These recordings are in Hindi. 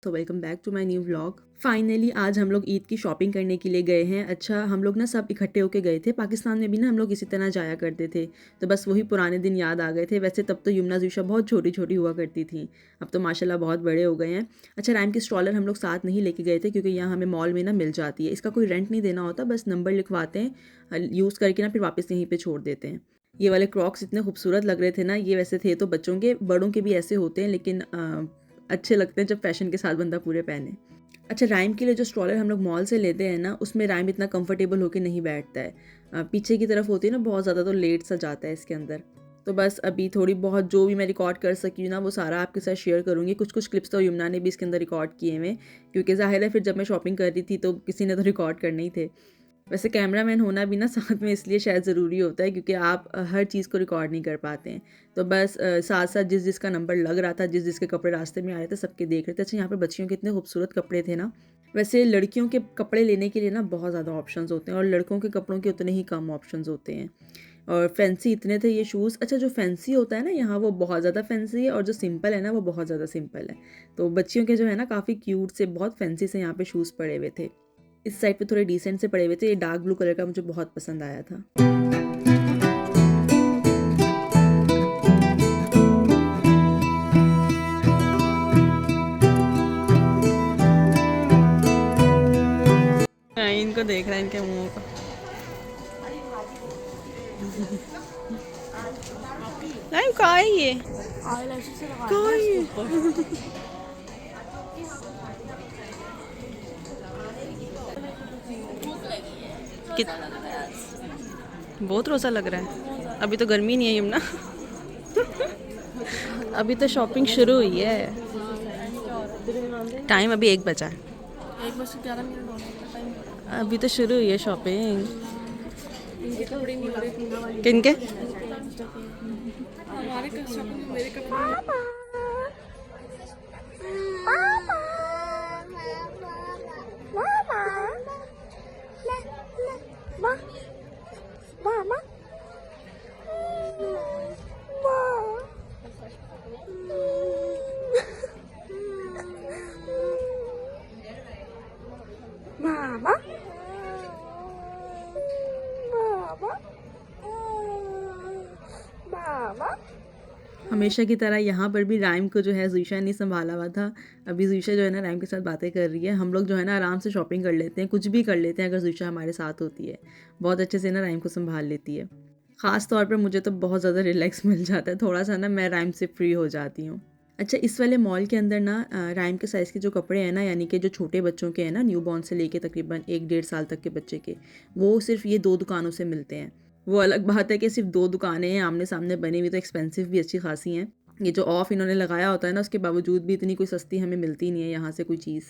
तो welcome back to my new vlog. Finally आज हम लोग ईद की शॉपिंग करने के लिए गए हैं। अच्छा, हम लोग ना सब इकट्ठे होके गए थे। पाकिस्तान में भी ना हम लोग इसी तरह जाया करते थे, तो बस वही पुराने दिन याद आ गए थे। वैसे तब तो यमुना ज़ूशा बहुत छोटी छोटी हुआ करती थी, अब तो माशाल्लाह बहुत बड़े हो गए हैं। अच्छा, रैम की स्ट्रॉलर हम लोग साथ नहीं लेके गए थे क्योंकि यहाँ हमें मॉल में ना मिल जाती है। इसका कोई रेंट नहीं देना होता, बस नंबर लिखवाते हैं, यूज़ करके ना फिर वापस यहीं पर छोड़ देते हैं। ये वाले क्रॉक्स इतने खूबसूरत लग रहे थे ना। ये वैसे थे तो बच्चों के, बड़ों के भी ऐसे होते हैं, लेकिन अच्छे लगते हैं जब फैशन के साथ बंदा पूरे पहने। अच्छा, राइम के लिए जो स्ट्रॉलर हम लोग मॉल से लेते हैं ना, उसमें राइम इतना कंफर्टेबल होकर नहीं बैठता है। पीछे की तरफ होती है ना बहुत ज़्यादा, तो लेट सा जाता है इसके अंदर। तो बस अभी थोड़ी बहुत जो भी मैं रिकॉर्ड कर सकी हूँ ना, वो सारा आपके साथ शेयर करूँगी। कुछ कुछ क्लिप्स तो यमुना ने भी इसके अंदर रिकॉर्ड किए हुए, क्योंकि ज़ाहिर है फिर जब मैं शॉपिंग कर रही थी तो किसी ने तो रिकॉर्ड करने ही थे। वैसे कैमरामैन होना भी ना साथ में इसलिए शायद ज़रूरी होता है क्योंकि आप हर चीज़ को रिकॉर्ड नहीं कर पाते हैं। तो बस साथ साथ जिस जिसका नंबर लग रहा था, जिस जिसके कपड़े रास्ते में आ रहे थे, सबके देख रहे थे। अच्छा, यहाँ पर बच्चियों के इतने खूबसूरत कपड़े थे ना। वैसे लड़कियों के कपड़े लेने के लिए ना बहुत ज़्यादा ऑप्शंस होते हैं और लड़कों के कपड़ों के उतने ही कम ऑप्शंस होते हैं। और फैंसी इतने थे ये शूज़। अच्छा, जो फैंसी होता है ना यहाँ, वो बहुत ज़्यादा फैंसी है, और जो सिंपल है ना वो बहुत ज़्यादा सिंपल है। तो बच्चियों के जो है ना काफ़ी क्यूट से, बहुत फैंसी से यहाँ पे शूज़ पड़े हुए थे। इस साइड पे थोड़े डिसेंट से पड़े हुए थे। ये डार्क ब्लू कलर का मुझे बहुत पसंद आया था। इनको देख रहा है, इनके मुंहों का। नहीं, कहाँ है ये? कहाँ है ये? बहुत रोज़ा लग रहा है। अभी तो गर्मी नहीं है यमुना। अभी तो शॉपिंग शुरू हुई है। टाइम अभी 1 बजा है। 1 अभी तो शुरू हुई है शॉपिंग। किनके? मामा, मामा। हमेशा की तरह यहाँ पर भी राइम को जो है ज़ूशा ने संभाला हुआ था। अभी ज़ूशा जो है ना राइम के साथ बातें कर रही है। हम लोग जो है ना आराम से शॉपिंग कर लेते हैं, कुछ भी कर लेते हैं अगर ज़ूशा हमारे साथ होती है। बहुत अच्छे से ना राइम को संभाल लेती है। ख़ास तौर पर मुझे तो बहुत ज़्यादा रिलैक्स मिल जाता है, थोड़ा सा ना मैं राइम से फ्री हो जाती हूँ। अच्छा, इस वाले मॉल के अंदर ना राइम के साइज़ के जो कपड़े हैं ना, यानी कि जो छोटे बच्चों के हैं ना, न्यू बॉर्न से लेके तकरीबन 1 डेढ़ साल तक के बच्चे के, वो सिर्फ ये 2 दुकानों से मिलते हैं। वो अलग बात है कि सिर्फ 2 दुकानें हैं आमने सामने बनी हुई, तो एक्सपेंसिव भी अच्छी खासी हैं। ये जो ऑफ़ इन्होंने लगाया होता है ना, उसके बावजूद भी इतनी कोई सस्ती हमें मिलती नहीं है यहाँ से कोई चीज़।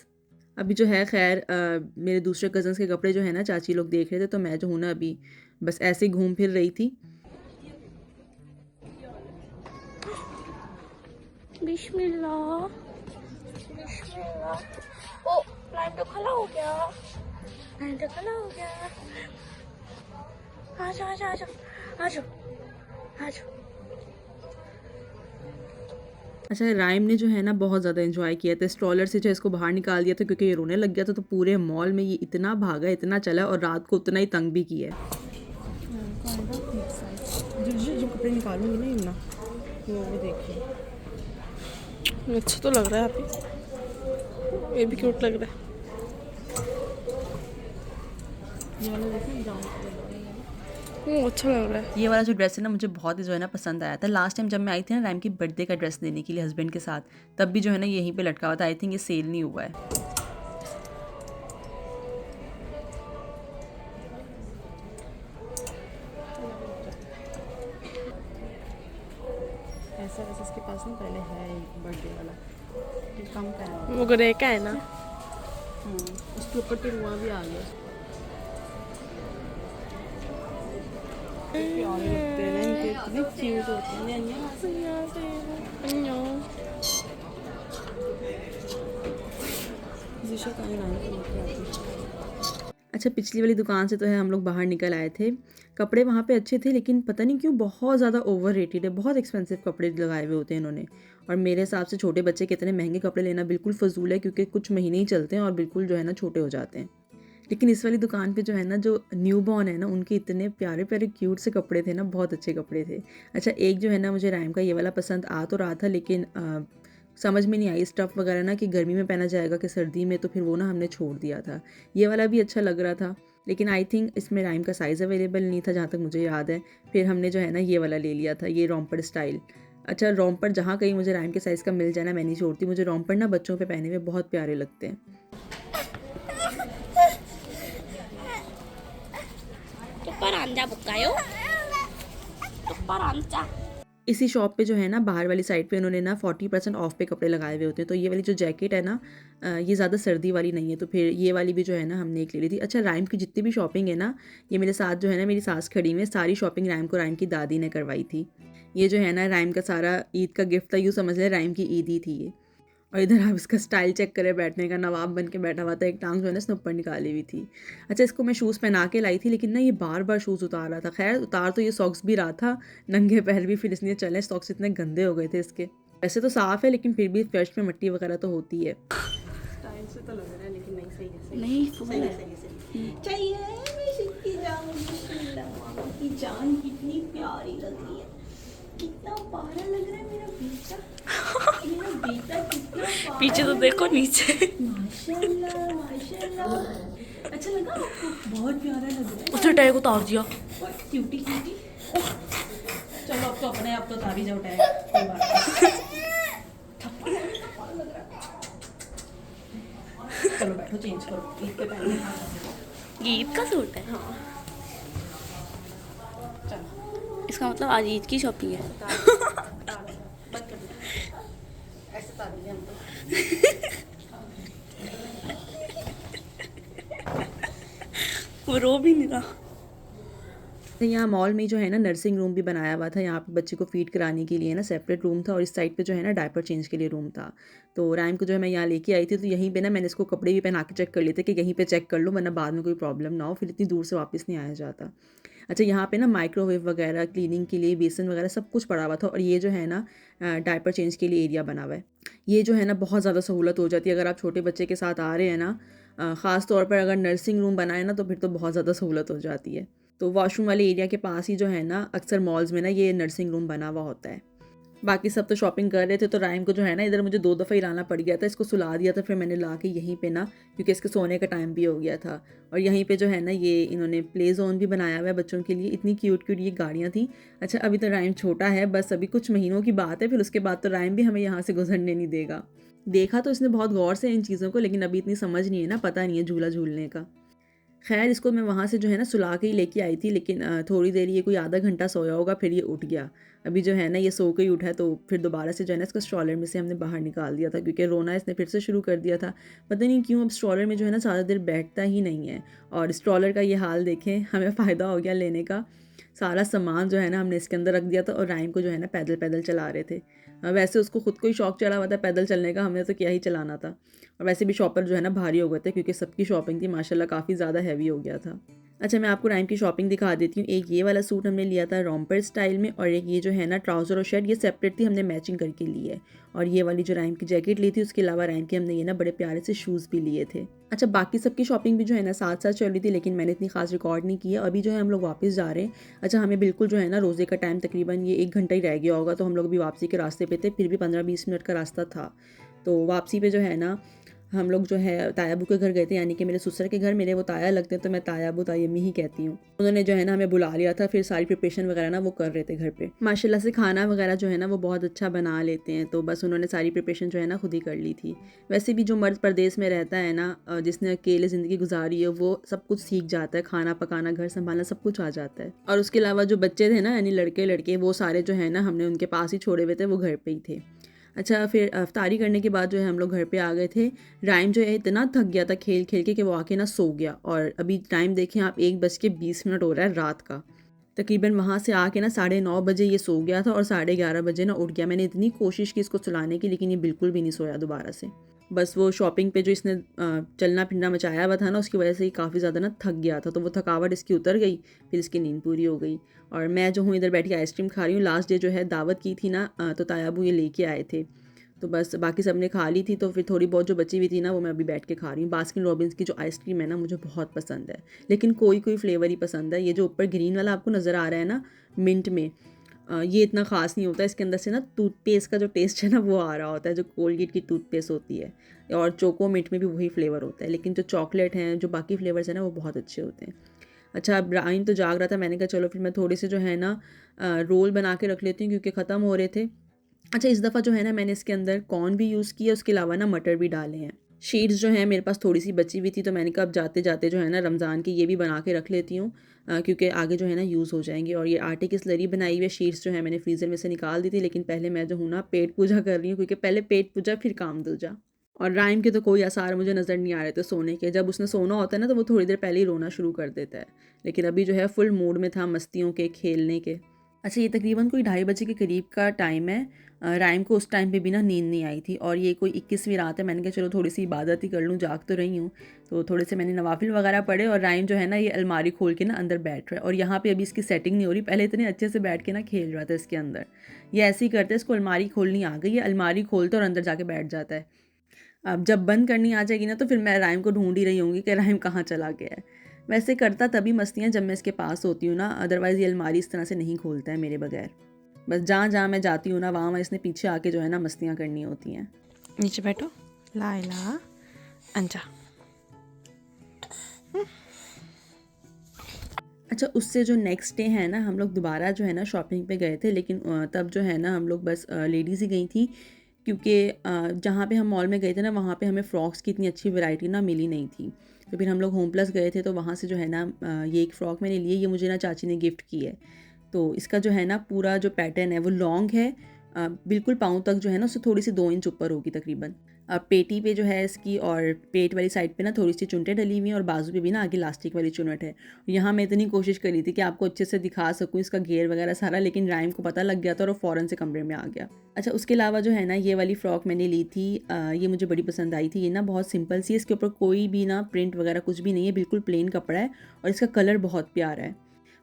अभी जो है खैर मेरे दूसरे कज़न्स के कपड़े जो है ना चाची लोग देख रहे थे, तो मैं जो हूँ ना अभी बस ऐसे ही घूम फिर रही थी। बिस्मिल्लाह, बिस्मिल्लाह। ओ, लाइन तो खला हो गया, लाइन तो खला हो गया। आजा आजा आजा आजा आजा। अच्छा, राइम ने जो है ना बहुत ज़्यादा एंजॉय किया था। स्ट्रॉलर से जो इसको बाहर निकाल दिया था क्योंकि ये रोने लग गया था, तो पूरे मॉल में ये इतना भागा, इतना चला, और रात को उतना ही तंग भी किया है। जो कपड़े निकालूंगी ना यमुना, वो देखिए, अच्छा तो लग रहा है अभी, ये भी क्यूट लग रहा है। अच्छा लग रहा है। ये वाला जो ड्रेस है ना मुझे बहुत ही जो है ना पसंद आया था। लास्ट टाइम जब मैं आई थी ना राइम की बर्थडे का ड्रेस देने के लिए हस्बैंड के साथ, तब भी जो है ना यहीं पे लटका हुआ था। आई थिंक ये सेल नहीं हुआ है। ऐसा वैसे इसके पास ना पहले है बर्थडे वाला, कम का है, वो ग्रे का है ना। उसके ऊपर तो रुआ भी आ गया। प्यारे लगते हैं ना इनके, इतने क्यूट होते हैं। अच्छा, अच्छा, पिछली वाली दुकान से तो है हम लोग बाहर निकल आए थे। कपड़े वहाँ पे अच्छे थे, लेकिन पता नहीं क्यों बहुत ज़्यादा ओवर रेटेड है, बहुत एक्सपेंसिव कपड़े लगाए हुए होते हैं इन्होंने। और मेरे हिसाब से छोटे बच्चे के इतने महंगे कपड़े लेना बिल्कुल फ़ज़ूल है, क्योंकि कुछ महीने ही चलते हैं और बिल्कुल जो है ना छोटे हो जाते हैं। लेकिन इस वाली दुकान पे जो है ना, जो न्यू बॉर्न है ना, उनके इतने प्यारे प्यारे क्यूट से कपड़े थे ना, बहुत अच्छे कपड़े थे। अच्छा, एक जो है ना मुझे राइम का ये वाला पसंद आ तो रहा था, लेकिन समझ में नहीं आई स्टफ़ वगैरह ना कि गर्मी में पहना जाएगा कि सर्दी में, तो फिर वो ना हमने छोड़ दिया था। ये वाला भी अच्छा लग रहा था, लेकिन आई थिंक इसमें राइम का साइज़ अवेलेबल नहीं था जहाँ तक मुझे याद है। फिर हमने जो है ना ये वाला ले लिया था, ये रोम्पर स्टाइल। अच्छा, रोम्पर जहाँ कहीं मुझे राइम के साइज़ का मिल जाए ना, मैं नहीं छोड़ती। मुझे रोम्पर ना बच्चों पे पहने हुए बहुत प्यारे लगते हैं। 뚜빠를 앉아 볼까요? 똑바로 앉아. इसी शॉप पे जो है ना बाहर वाली साइड पे उन्होंने ना 40% ऑफ पे कपड़े लगाए हुए होते हैं। तो ये वाली जो जैकेट है ना, ये ज़्यादा सर्दी वाली नहीं है, तो फिर ये वाली भी जो है ना हमने एक ले ली थी। अच्छा, राइम की जितनी भी शॉपिंग है ना, ये मेरे साथ जो है ना मेरी सास खड़ी हुई है, सारी शॉपिंग राइम को राइम की दादी ने करवाई थी। ये जो है ना राइम का सारा ईद का गिफ्ट था, यूँ समझ लें राइम की ईद ही थी ये। और इधर आप इसका स्टाइल चेक करें, बैठने का नवाब बन के बैठा हुआ था, एक टांग जो है ना इसने ऊपर निकाली हुई थी। अच्छा, इसको मैं शूज़ पहना के लाई थी, लेकिन ना ये बार बार शूज़ उतार रहा था। खैर, उतार तो ये सॉक्स भी रहा था, नंगे पैर भी फिर इसलिए चले, सॉक्स इतने गंदे हो गए थे इसके। वैसे तो साफ़ है, लेकिन फिर भी फर्श में मिट्टी वगैरह तो होती है। स्टाइल से तो लग रहा है, लेकिन नहीं सही है, सही नहीं है, फुल सही है, है. सही है, सही है। चाहिए मिशिक की जान, मामा की जान कितनी प्यारी लग रही है, कितना प्यारा लग रहा है मेरा बेटा, मेरा बेटा कितना प्यारा पीछे तो लग देखो रहा है। नीचे. माशाल्लाह माशाल्लाह, अच्छा लगा आपको? बहुत प्यारा लग रहा उसने टैग उतार दिया. है, और क्यूटी क्यूटी। चलो अब तो अपने आप तो उतार ही जाओ टैग, कोई बात नहीं। थप्पड़ लग रहा है। चलो बैठो, चेंज करो, ईद के पहले ये ईद का सूट है. चलो इसका मतलब आज ईद की शॉपिंग है. बंद कर दो, ऐसे उतार दिए हम तो। वो रो भी नहीं रहा. तो यहाँ मॉल में जो है ना नर्सिंग रूम भी बनाया हुआ था, यहाँ पे बच्चे को फीड कराने के लिए ना सेपरेट रूम था, और इस साइड पे जो है ना डायपर चेंज के लिए रूम था। तो राइम को जो है मैं यहाँ लेके आई थी, तो यहीं पे ना मैंने इसको कपड़े भी पहना के चेक कर लिए थे कि यहीं पे चेक कर लो, वरना बाद में कोई प्रॉब्लम ना हो, फिर इतनी दूर से वापस नहीं आया जाता। अच्छा, यहाँ पे ना माइक्रोवेव वगैरह, क्लीनिंग के लिए बेसन वगैरह सब कुछ पड़ा हुआ था, और ये जो है ना डायपर चेंज के लिए एरिया बना हुआ है। ये जो है ना बहुत ज़्यादा सहूलत हो जाती है अगर आप छोटे बच्चे के साथ आ रहे हैं ना, ख़ास तौर पर अगर नर्सिंग रूम बनाए ना, तो फिर तो बहुत ज़्यादा सहूलत हो जाती है। तो वॉशरूम वाले एरिया के पास ही जो है ना अक्सर मॉल्स में ना ये नर्सिंग रूम बना हुआ होता है। बाकी सब तो शॉपिंग कर रहे थे, तो राइम को जो है ना इधर मुझे 2 दफ़ा ही लाना पड़ गया था, इसको सुला दिया था, फिर मैंने ला के यहीं पे ना, क्योंकि इसके सोने का टाइम भी हो गया था। और यहीं पे जो है ना ये इन्होंने प्ले जोन भी बनाया हुआ है बच्चों के लिए, इतनी क्यूट क्यूट ये गाड़ियाँ थी। अच्छा, अभी तो राइम छोटा है, बस अभी कुछ महीनों की बात है, फिर उसके बाद तो राइम भी हमें यहाँ से गुजरने नहीं देगा। देखा तो इसने बहुत गौर से इन चीज़ों को, लेकिन अभी इतनी समझ नहीं है ना, पता नहीं है झूला झूलने का। खैर, इसको मैं वहाँ से जो है ना सुला के ही लेके आई थी, लेकिन थोड़ी देर ये कोई आधा घंटा सोया होगा, फिर ये उठ गया। अभी जो है ना ये सो के ही उठा है, तो फिर दोबारा से जो है ना इसको स्ट्रॉलर में से हमने बाहर निकाल दिया था, क्योंकि रोना इसने फिर से शुरू कर दिया था। पता नहीं क्यों अब स्ट्रॉलर में जो है ना ज़्यादा देर बैठता ही नहीं है। और स्ट्रॉलर का ये हाल देखें, हमें फ़ायदा हो गया लेने का। सारा सामान जो है ना हमने इसके अंदर रख दिया था, और राइम को जो है ना पैदल पैदल चला रहे थे। वैसे उसको खुद को ही शौक चढ़ा हुआ था पैदल चलने का, हमने तो क्या ही चलाना था। और वैसे भी शॉपर जो है ना भारी हो गए थे, क्योंकि सबकी शॉपिंग थी माशाल्लाह, काफ़ी ज़्यादा हैवी हो गया था। अच्छा, मैं आपको राइम की शॉपिंग दिखा देती हूँ। एक ये वाला सूट हमने लिया था रोम्पर स्टाइल में, और एक ये जो है ना ट्राउज़र और शर्ट, ये सेपरेट थी, हमने मैचिंग करके ली है। और ये वाली जो राइम की जैकेट ली थी, उसके अलावा राइम के हमने ये ना बड़े प्यारे से शूज़ भी लिए थे। अच्छा, बाकी सबकी शॉपिंग भी जो है ना साथ साथ चल रही थी, लेकिन मैंने इतनी खास रिकॉर्ड नहीं किया। अभी जो है हम लोग वापस जा रहे हैं। अच्छा, हमें बिल्कुल जो है ना रोज़े का टाइम तकरीबन ये 1 घंटा ही रह गया होगा, तो हम लोग अभी वापसी के रास्ते पे थे, फिर भी 15-20 मिनट का रास्ता था। तो वापसी पे जो है ना हम लोग जो है तायाबू के घर गए थे, यानी कि मेरे ससुर के घर, मेरे वो ताया लगते हैं, तो मैं तायाबू तायम्मी ही कहती हूँ। उन्होंने जो है ना हमें बुला लिया था, फिर सारी प्रिपरेशन वगैरह ना वो कर रहे थे घर पे। माशाल्लाह से खाना वगैरह जो है ना वो बहुत अच्छा बना लेते हैं, तो बस उन्होंने सारी प्रिपरेशन जो है ना खुद ही कर ली थी। वैसे भी जो मर्द परदेश में रहता है ना, जिसने अकेले ज़िंदगी गुजारी है, वो सब कुछ सीख जाता है, खाना पकाना, घर संभालना, सब कुछ आ जाता है। और उसके अलावा जो बच्चे थे ना, यानी लड़के लड़के, वो सारे जो है ना हमने उनके पास ही छोड़े हुए थे, वो घर पे ही थे। अच्छा, फिर अफ्तारी करने के बाद जो है हम लोग घर पे आ गए थे। राइम जो है इतना थक गया था खेल खेल के कि वो आके ना सो गया, और अभी टाइम देखें आप, 1:20 हो रहा है रात का। तकरीबन वहाँ से आके ना 9:30 बजे ये सो गया था, और 11:30 बजे ना उठ गया। मैंने इतनी कोशिश की इसको सुलाने की, लेकिन ये बिल्कुल भी नहीं सोया दोबारा से। बस वो शॉपिंग पे जो इसने चलना फिरना मचाया हुआ था ना, उसकी वजह से ही काफ़ी ज़्यादा ना थक गया था, तो वो थकावट इसकी उतर गई, फिर इसकी नींद पूरी हो गई। और मैं जो हूँ इधर बैठी आइसक्रीम खा रही हूँ। लास्ट डे जो है दावत की थी ना, तो तायाबू ये लेके आए थे, तो बस बाकी सब ने खा ली थी, तो फिर थोड़ी बहुत जो बची हुई थी ना वो मैं अभी बैठ के खा रही हूँ। बास्किन रॉबिन्स की जो आइसक्रीम है ना मुझे बहुत पसंद है, लेकिन कोई कोई फ्लेवर ही पसंद है। ये जो ऊपर ग्रीन वाला आपको नज़र आ रहा है ना मिंट में, ये इतना ख़ास नहीं होता। इसके अंदर से ना टूथपेस्ट का जो टेस्ट है ना वो आ रहा होता है, जो कोलगेट की टूथपेस्ट होती है, और चोको मिंट में भी वही फ्लेवर होता है। लेकिन जो चॉकलेट हैं, जो बाकी फ्लेवर्स हैं ना, वो बहुत अच्छे होते हैं। अच्छा, अब राइन तो जाग रहा था, मैंने कहा चलो फिर मैं थोड़े से जो है ना रोल बना के रख लेती हूँ क्योंकि ख़त्म हो रहे थे। अच्छा, इस दफ़ा जो है ना मैंने इसके अंदर कॉर्न भी यूज़ किया, उसके अलावा ना मटर भी डाले हैं। शीट्स जो है मेरे पास थोड़ी सी बची हुई थी, तो मैंने कहा अब जाते जाते जो है ना रमज़ान की ये भी बना के रख लेती हूँ, क्योंकि आगे जो है ना यूज़ हो जाएंगे। और ये आटे की स्लरी बनाई हुई शीट्स जो है मैंने फ्रीज़र में से निकाल दी थी, लेकिन पहले मैं जो हूँ ना पेट पूजा कर रही हूँ, क्योंकि पहले पेट पूजा फिर काम दूजा। और राइम के तो कोई आसार मुझे नज़र नहीं आ रहे थे सोने के। जब उसने सोना होता है ना तो वो थोड़ी देर पहले ही रोना शुरू कर देता है, लेकिन अभी जो है फुल मूड में था मस्तियों के, खेलने के। अच्छा, ये तकरीबन कोई 2:30 के करीब का टाइम है। राइम को उस टाइम पे भी ना नींद नहीं आई थी, और ये कोई 21वीं रात है। मैंने कहा चलो थोड़ी सी इबादत ही कर लूँ, जाग तो रही हूँ, तो थोड़े से मैंने नवाफिल वगैरह पढ़े। और राइम जो है ना ये अलमारी खोल के ना अंदर बैठ रहा है, और यहाँ पे अभी इसकी सेटिंग नहीं हो रही। पहले इतने अच्छे से बैठ के ना खेल रहा था इसके अंदर। ये ऐसे ही करते हैं, इसको अलमारी खोलनी आ गई, ये अलमारी खोलता और अंदर जाके बैठ जाता है। अब जब बंद करनी आ जाएगी ना तो फिर मैं राइम को ढूंढ ही रही होंगी कि राइम कहाँ चला गया है। वैसे करता तभी मस्तियाँ जब मैं इसके पास होती हूँ ना, अदरवाइज़ ये अलमारी इस तरह से नहीं खोलता है मेरे बगैर। बस जहाँ जहाँ मैं जाती हूँ ना वहाँ इसने पीछे आके जो है ना मस्तियाँ करनी होती हैं। नीचे बैठो, लाइला अंजा। अच्छा, उससे जो नेक्स्ट डे है ना हम लोग दोबारा जो है ना शॉपिंग पे गए थे, लेकिन तब जो है ना हम लोग बस लेडीज़ ही गई थी, क्योंकि जहाँ पे हम मॉल में गए थे ना वहाँ पे हमें फ़्रॉक्स की इतनी अच्छी वैरायटी ना मिली नहीं थी। तो फिर हम लोग होम प्लस गए थे, तो वहाँ से जो है ना ये एक फ़्रॉक मैंने ली है, ये मुझे ना चाची ने गिफ्ट की है। तो इसका जो है ना पूरा जो पैटर्न है वो लॉन्ग है, बिल्कुल पाँव तक जो है ना उससे थोड़ी सी 2 इंच ऊपर होगी तकरीबन। पेटी पे जो है इसकी, और पेट वाली साइड पे ना थोड़ी सी चुनटें डली हुई हैं, और बाजू पे भी ना आगे लास्टिक वाली चुनट है। यहाँ मैं इतनी कोशिश करी थी कि आपको अच्छे से दिखा सकूँ इसका घेर वगैरह सारा, लेकिन राइम को पता लग गया था और वो फ़ौरन से कमरे में आ गया। अच्छा, उसके अलावा जो है ना ये वाली फ़्रॉक मैंने ली थी, ये मुझे बड़ी पसंद आई थी। ये ना बहुत सिंपल सी है, इसके ऊपर कोई भी ना प्रिंट वगैरह कुछ भी नहीं है, बिल्कुल प्लेन कपड़ा है, और इसका कलर बहुत प्यारा है।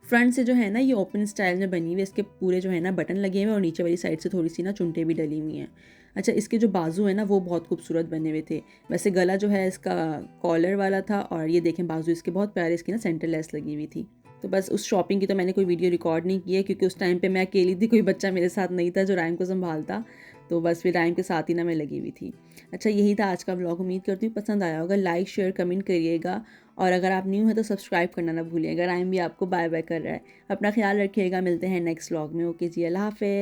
फ्रंट से जो है ना ये ओपन स्टाइल में बनी हुई है, इसके पूरे जो है ना बटन लगे हुए हैं, और नीचे वाली साइड से थोड़ी सी ना चुनटें भी डली हुई हैं। अच्छा, इसके जो बाजू है ना वो बहुत खूबसूरत बने हुए थे। वैसे गला जो है इसका कॉलर वाला था, और ये देखें बाजू इसके बहुत प्यारे, इसकी ना सेंटर लेस लगी हुई थी। तो बस उस शॉपिंग की तो मैंने कोई वीडियो रिकॉर्ड नहीं की है, क्योंकि उस टाइम पे मैं अकेली थी, कोई बच्चा मेरे साथ नहीं था जो राइम को संभालता, तो बस फिर राइम के साथ ही ना मैं लगी हुई थी। अच्छा, यही था आज का व्लॉग। उम्मीद करती हूँ पसंद आया होगा। लाइक शेयर कमेंट करिएगा, और अगर आप न्यू हैं तो सब्सक्राइब करना ना भूलिएगा। राइम भी आपको बाय बाय कर रहा है। अपना ख्याल रखिएगा, मिलते हैं नेक्स्ट व्लॉग में। ओके जी, अल्लाह हाफ़िज़।